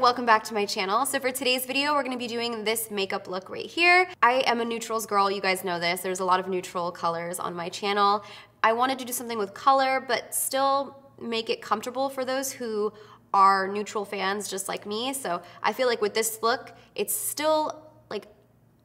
welcome back to my channel. So for today's video, we're gonna be doing this makeup look right here. I am a neutrals girl, you guys know this. There's a lot of neutral colors on my channel. I wanted to do something with color, but still make it comfortable for those who are neutral fans just like me. So I feel like with this look, it's still like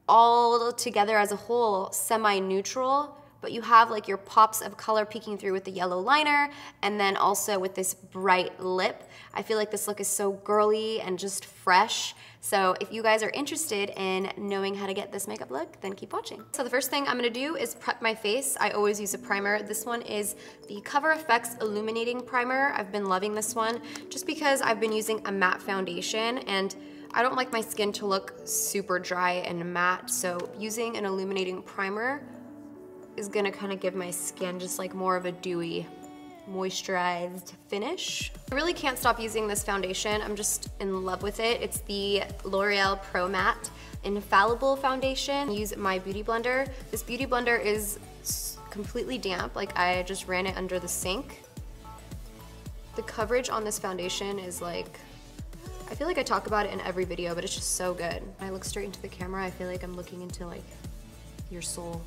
all together as a whole semi-neutral, but you have like your pops of color peeking through with the yellow liner, and then also with this bright lip. I feel like this look is so girly and just fresh. So if you guys are interested in knowing how to get this makeup look, then keep watching. So the first thing I'm gonna do is prep my face. I always use a primer. This one is the Cover FX Illuminating Primer. I've been loving this one just because I've been using a matte foundation and I don't like my skin to look super dry and matte, so using an illuminating primer is gonna kind of give my skin just like more of a dewy, moisturized finish. I really can't stop using this foundation. I'm just in love with it. It's the L'Oreal Pro Matte Infallible Foundation. Use my beauty blender. This beauty blender is completely damp. Like I just ran it under the sink. The coverage on this foundation is like, I feel like I talk about it in every video, but it's just so good. When I look straight into the camera, I feel like I'm looking into like your soul.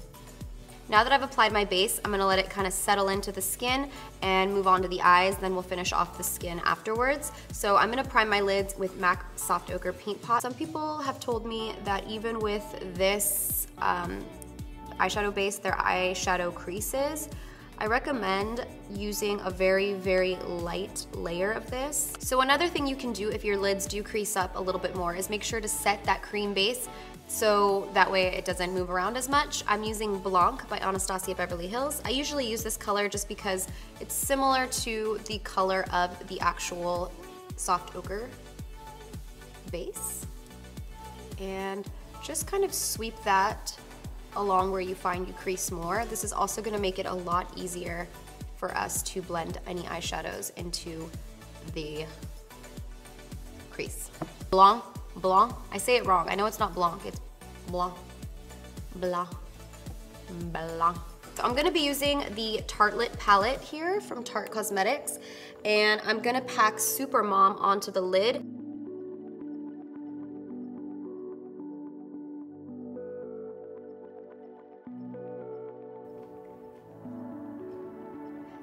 Now that I've applied my base, I'm gonna let it kind of settle into the skin and move on to the eyes, then we'll finish off the skin afterwards. So I'm gonna prime my lids with M.A.C Soft Ochre Paint Pot. Some people have told me that even with this eyeshadow base, their eyeshadow creases. I recommend using a very, very light layer of this. So another thing you can do if your lids do crease up a little bit more is make sure to set that cream base so that way it doesn't move around as much. I'm using Blanc by Anastasia Beverly Hills. I usually use this color just because it's similar to the color of the actual soft ochre base. And just kind of sweep that along where you find you crease more. This is also gonna make it a lot easier for us to blend any eyeshadows into the crease. Blanc, Blanc, I say it wrong. I know it's not Blanc, it's Blanc, Blanc, Blanc. So I'm gonna be using the Tartelette palette here from Tarte Cosmetics, and I'm gonna pack Super Mom onto the lid.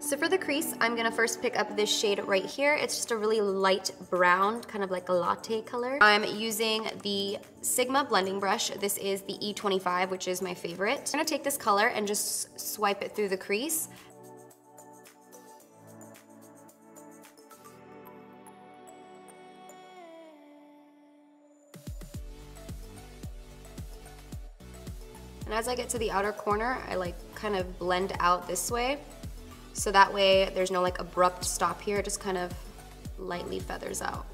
So for the crease, I'm gonna first pick up this shade right here. It's just a really light brown, kind of like a latte color. I'm using the Sigma blending brush. This is the E25, which is my favorite. I'm gonna take this color and just swipe it through the crease. And as I get to the outer corner, I like kind of blend out this way. So that way there's no like abrupt stop here, it just kind of lightly feathers out.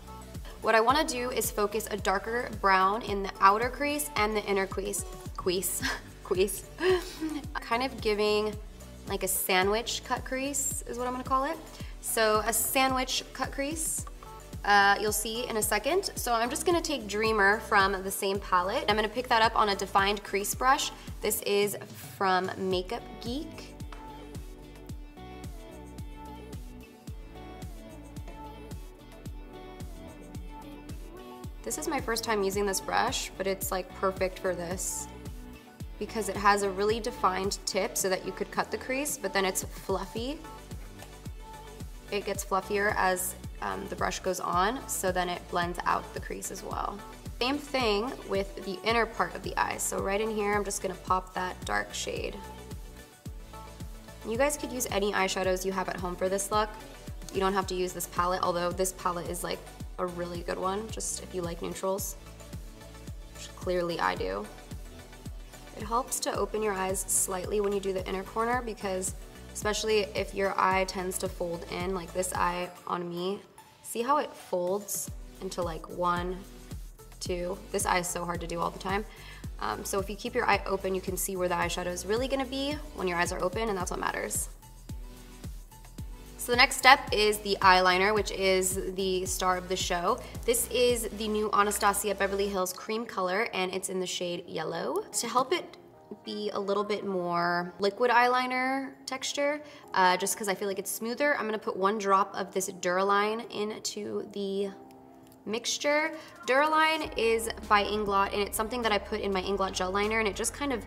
What I wanna do is focus a darker brown in the outer crease and the inner crease. Kind of giving like a sandwich cut crease is what I'm gonna call it. So a sandwich cut crease, you'll see in a second. So I'm just gonna take Dreamer from the same palette. I'm gonna pick that up on a defined crease brush. This is from Makeup Geek. This is my first time using this brush, but it's like perfect for this because it has a really defined tip so that you could cut the crease, but then it's fluffy. It gets fluffier as the brush goes on, so then it blends out the crease as well. Same thing with the inner part of the eye. So right in here, I'm just gonna pop that dark shade. You guys could use any eyeshadows you have at home for this look. You don't have to use this palette, although this palette is like a really good one, just if you like neutrals, which clearly I do. It helps to open your eyes slightly when you do the inner corner because especially if your eye tends to fold in, like this eye on me, see how it folds into like 1, 2. This eye is so hard to do all the time. So if you keep your eye open, you can see where the eyeshadow is really gonna be when your eyes are open, and that's what matters. So the next step is the eyeliner, which is the star of the show. This is the new Anastasia Beverly Hills cream color, and it's in the shade Yellow. To help it be a little bit more liquid eyeliner texture, just because I feel like it's smoother, I'm gonna put 1 drop of this Duraline into the mixture. Duraline is by Inglot, and it's something that I put in my Inglot gel liner, and it just kind of,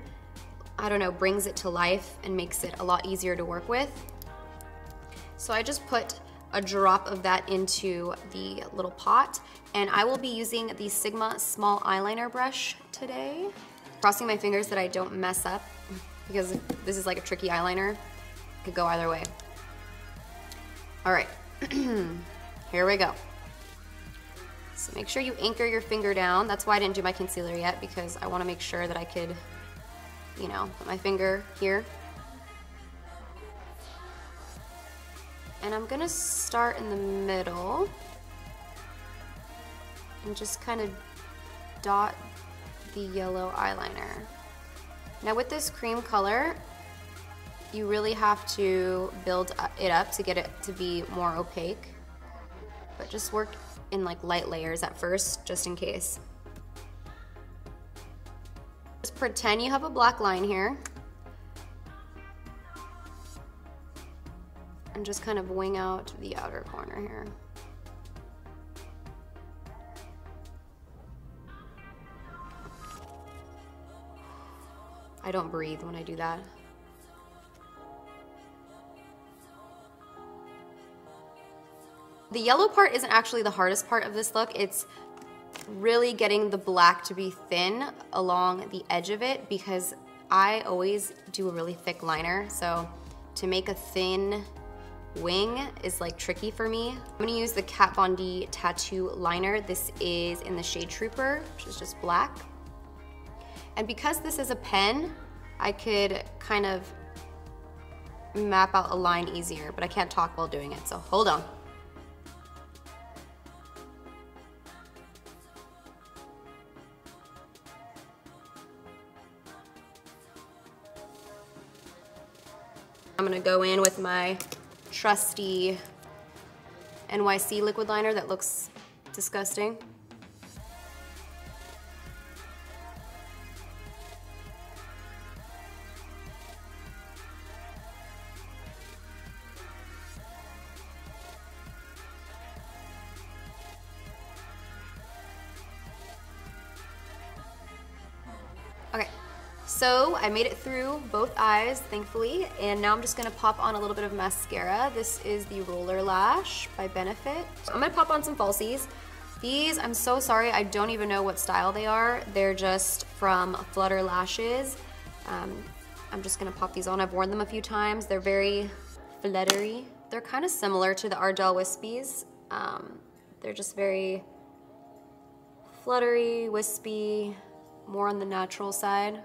I don't know, brings it to life and makes it a lot easier to work with. So I just put a drop of that into the little pot, and I will be using the Sigma small eyeliner brush today. Crossing my fingers that I don't mess up, because this is like a tricky eyeliner. It could go either way. All right, here we go. So make sure you anchor your finger down. That's why I didn't do my concealer yet, because I want to make sure that I could, you know, put my finger here. And I'm gonna start in the middle and just kind of dot the yellow eyeliner. Now with this cream color, you really have to build it up to get it to be more opaque, but just work in like light layers at first, just in case. Just pretend you have a black line here, and just kind of wing out the outer corner here. I don't breathe when I do that. The yellow part isn't actually the hardest part of this look. It's really getting the black to be thin along the edge of it, because I always do a really thick liner. So to make a thin wing is like tricky for me. I'm gonna use the Kat Von D Tattoo Liner. This is in the shade Trooper, which is just black. And because this is a pen, I could kind of map out a line easier, but I can't talk while doing it, so hold on. I'm gonna go in with my trusty NYC liquid liner that looks disgusting. Okay. So I made it through both eyes, thankfully, and now I'm just gonna pop on a little bit of mascara. This is the Roller Lash by Benefit. I'm gonna pop on some falsies. These, I'm so sorry, I don't even know what style they are. They're just from Flutter Lashes. I'm just gonna pop these on. I've worn them a few times. They're very fluttery. They're kind of similar to the Ardell Wispies. They're just very fluttery, wispy, more on the natural side,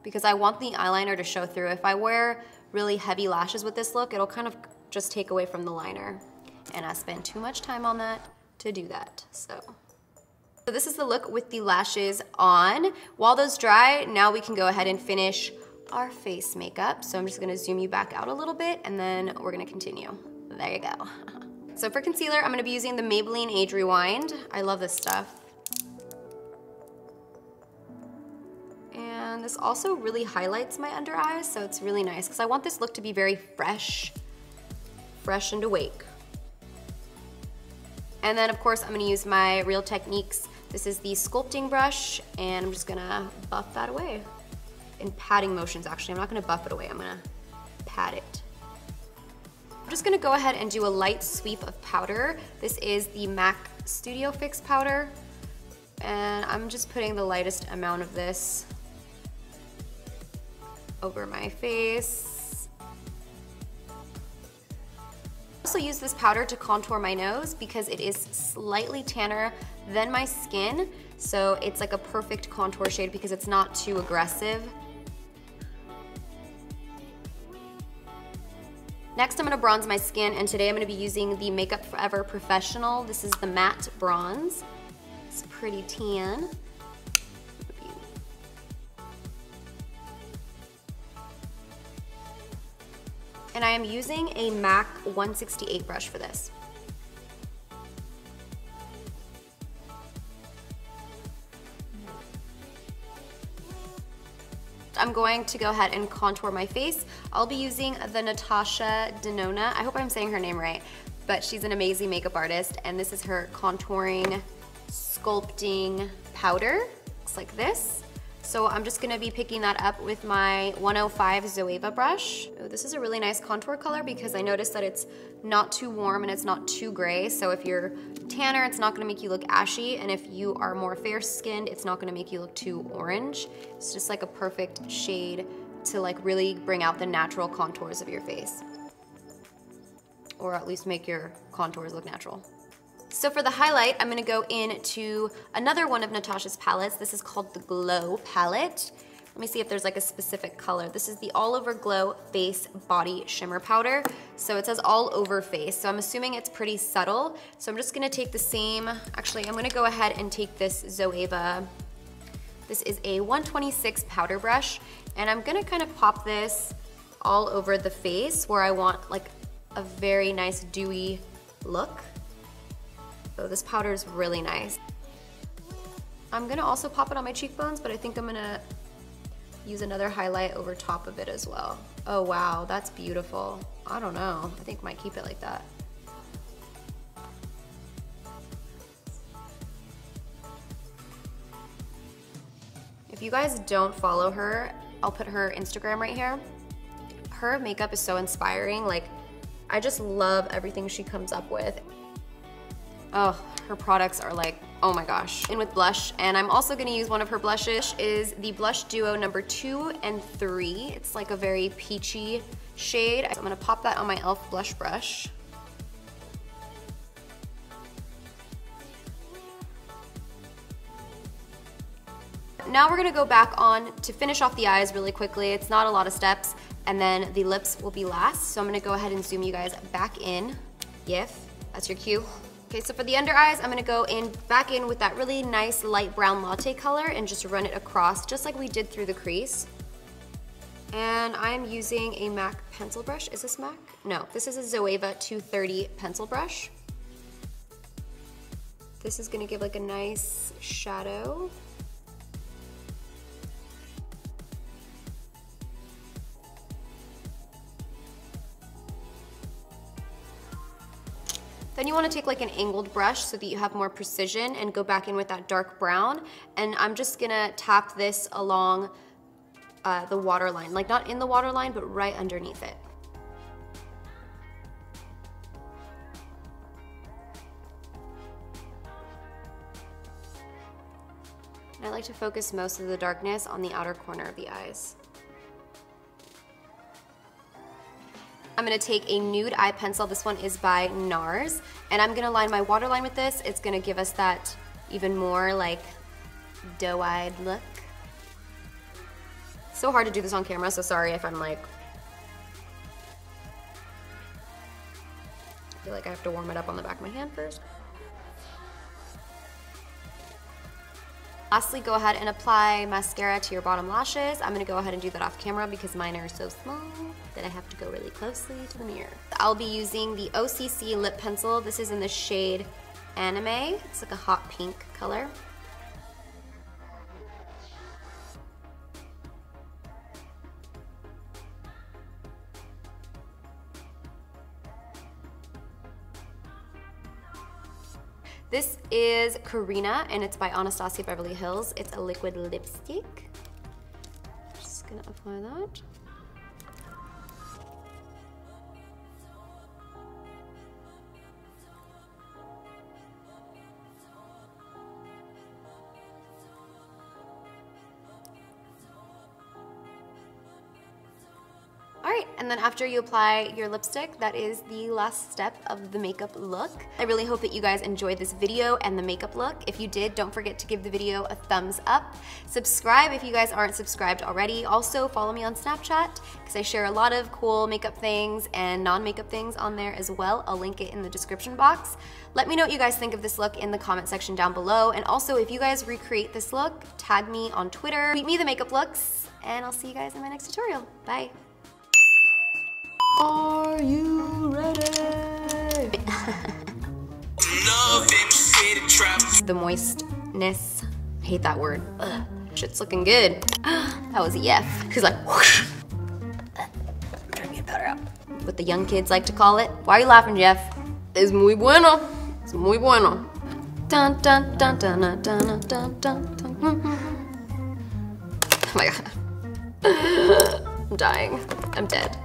because I want the eyeliner to show through. If I wear really heavy lashes with this look, it'll kind of just take away from the liner, and I spend too much time on that to do that. So this is the look with the lashes on. While those dry, now we can go ahead and finish our face makeup. So I'm just gonna zoom you back out a little bit, and then we're gonna continue. There you go. So for concealer, I'm gonna be using the Maybelline Age Rewind. I love this stuff. And this also really highlights my under eyes, so it's really nice, because I want this look to be very fresh and awake. And then of course I'm gonna use my Real Techniques. This is the sculpting brush, and I'm just gonna buff that away. In patting motions, actually. I'm not gonna buff it away, I'm gonna pat it. I'm just gonna go ahead and do a light sweep of powder. This is the M.A.C Studio Fix powder, and I'm just putting the lightest amount of this over my face. I also use this powder to contour my nose because it is slightly tanner than my skin, so it's like a perfect contour shade because it's not too aggressive. Next, I'm gonna bronze my skin, and today I'm gonna be using the Makeup Forever Professional. This is the matte bronze. It's pretty tan. And I am using a M.A.C 168 brush for this. I'm going to go ahead and contour my face. I'll be using the Natasha Denona. I hope I'm saying her name right, but she's an amazing makeup artist, and this is her contouring Sculpting powder. Looks like this. So I'm just gonna be picking that up with my 105 Zoeva brush. Oh, this is a really nice contour color because I noticed that it's not too warm and it's not too gray. So if you're tanner, it's not gonna make you look ashy. And if you are more fair skinned, it's not gonna make you look too orange. It's just like a perfect shade to like really bring out the natural contours of your face. Or at least make your contours look natural. So for the highlight, I'm gonna go into another one of Natasha's palettes. This is called the Glow palette. Let me see if there's like a specific color. This is the All Over Glow Face Body Shimmer Powder. So it says all over face. So I'm assuming it's pretty subtle. So I'm just gonna take the same, actually I'm gonna go ahead and take this Zoeva. This is a 126 powder brush. And I'm gonna kind of pop this all over the face where I want like a very nice dewy look. Oh, this powder is really nice. I'm gonna also pop it on my cheekbones, but I think I'm gonna use another highlight over top of it as well. Oh wow, that's beautiful. I don't know, I think I might keep it like that. If you guys don't follow her, I'll put her Instagram right here. Her makeup is so inspiring. Like, I just love everything she comes up with. Oh, her products are like, oh my gosh. In with blush, and I'm also gonna use one of her blushes, is the Blush Duo number 2 and 3. It's like a very peachy shade. So I'm gonna pop that on my e.l.f. blush brush. Now we're gonna go back on to finish off the eyes really quickly. It's not a lot of steps, and then the lips will be last. So I'm gonna go ahead and zoom you guys back in. Yif, that's your cue. Okay, so for the under eyes, I'm gonna go back in with that really nice light brown latte color and just run it across, just like we did through the crease. And I'm using a MAC pencil brush. Is this MAC? No, this is a Zoeva 230 pencil brush. This is gonna give like a nice shadow. Then you want to take like an angled brush so that you have more precision and go back in with that dark brown. And I'm just gonna tap this along the waterline, like not in the waterline, but right underneath it. And I like to focus most of the darkness on the outer corner of the eyes. I'm gonna take a nude eye pencil. This one is by NARS, and I'm gonna line my waterline with this. It's gonna give us that even more like doe-eyed look. So hard to do this on camera, so sorry if I'm like, I feel like I have to warm it up on the back of my hand first. Lastly, go ahead and apply mascara to your bottom lashes. I'm gonna go ahead and do that off camera because mine are so small that I have to go really closely to the mirror. I'll be using the OCC lip pencil. This is in the shade Anime. It's like a hot pink color. This is Karina, and it's by Anastasia Beverly Hills. It's a liquid lipstick. Just gonna apply that. Alright, and then after you apply your lipstick, that is the last step of the makeup look. I really hope that you guys enjoyed this video and the makeup look. If you did, don't forget to give the video a thumbs up. Subscribe if you guys aren't subscribed already. Also, follow me on Snapchat because I share a lot of cool makeup things and non-makeup things on there as well. I'll link it in the description box. Let me know what you guys think of this look in the comment section down below. And also, if you guys recreate this look, tag me on Twitter, tweet me the makeup looks, and I'll see you guys in my next tutorial. Bye. Are you ready? The moistness. I hate that word. Ugh. Shit's looking good. That was a yef. He's like, whoosh. I'm trying to get powder out. What the young kids like to call it. Why are you laughing, Jeff? Es muy bueno. Es muy bueno. Dun dun dun dun dun dun dun dun dun. Oh my god. I'm dying. I'm dead.